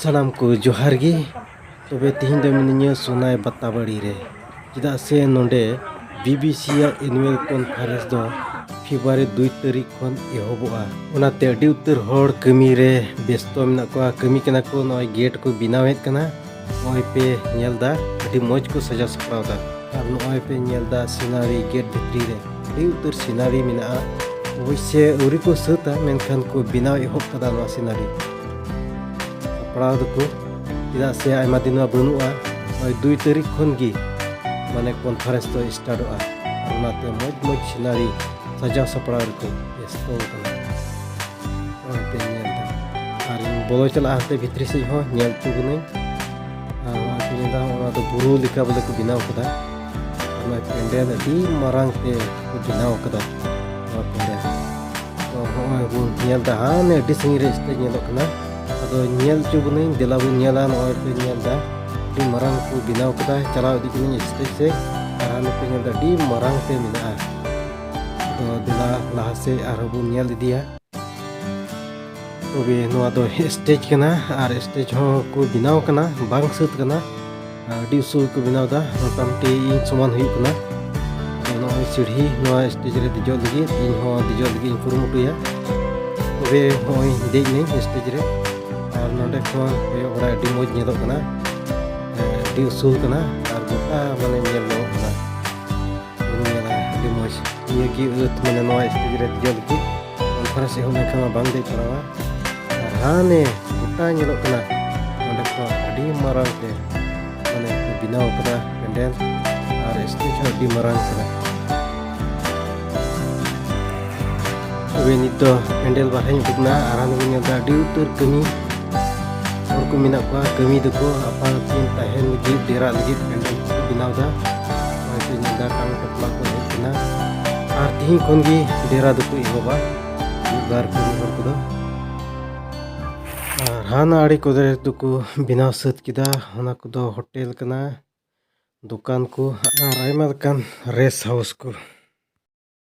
सानाम को जोहार गी तबे तिहिं दो मिनिया सोनाय बाताबाड़ी रे चेदा से नोंडे बीबीसी एनुअल कॉन्फ्रेंस दो फेब्रुआरी 2 तारीख खन एहबोआ ओनाते अडी उतर हर कमी रे व्यस्त मेना को कमी कना को नय गेट को बनावेत कना नय पे नेलदा अडी मौज को सजा सपरावदा आर नय पे नेलदा सिनारी गेट भितरी रे अडी उतर सिनारी मेना अवश्य उरी को सता मेनखान को बनाव एहब कदा नो सिनारी पढ़ाव दको चेदा से आयमा दिन बनुआ 2 तारीख खन गी माने कॉन्फ्रेंस तो स्टार्टोआ ओनाते मौज मौज सिनारी सजा सपड़ा रको व्यस्त कना पे नेलदा आर बोलो चला हाते भितरी से हो नेल चुगने आर नेदा ओना तो बुरु लिका बोले को बिनाव कदा ओना पेंडेल अडी मारांग ते को बिनाव कदा ओना पेंडेल तो हो नेलदा हाने अडी संगी रे स्टेज नेलो कना अदो नेल चुगने दिला बु नेला नय पे नेलदा अडी मारांग को बिनाव कदा चलाव इदी कने स्टेज से आर हाने पे नेलदा अडी मारांग ते मिना तो दिला लहा से आरबु नेल इदिया तबे नोआ दो स्टेज कना आर स्टेज हो को बिनाव कना बांग सत कना अडी उसूल को बिनाव दा मोटामटी इन समान हुई कना नोय सीढ़ी नोआ स्टेज रे दिजो लगी इन हो दिजो लगी कुरुमुटुया तबे होय देज नहीं स्टेज रे आर नोडे खन पे ओरा अडी मौज नेलो कना अडी उसूल कना आर गोटा माने नेलो कना मौज ये की उत माने नोआ स्टेज रे दिजो लगी कॉन्फ्रेंस हो लेखा बांग दे पड़ावा आर हाने गोटा नेलो कना नोडे को अडी मारांग ते माने बिनाव कदा पेंडेल आर स्टेज हो अडी मारांग कना वे नित दो पेंडेल बारहाय दुगना आरान गे नेदा अडी उतर कमी और को मिना को कमी दको apa tin tahen lagi डेरा lagi पेंडेल बिनाव दा ओइ नेदा टांग टपला को हेकना आर तिहि खन गी डेरा दको इहोबा बार कमी हर को दो आर हाना आड़ी को दरे दको बिनाव सत किदा ओना को दो होटल कना दुकान को आर आयमा कान रेस्ट हाउस को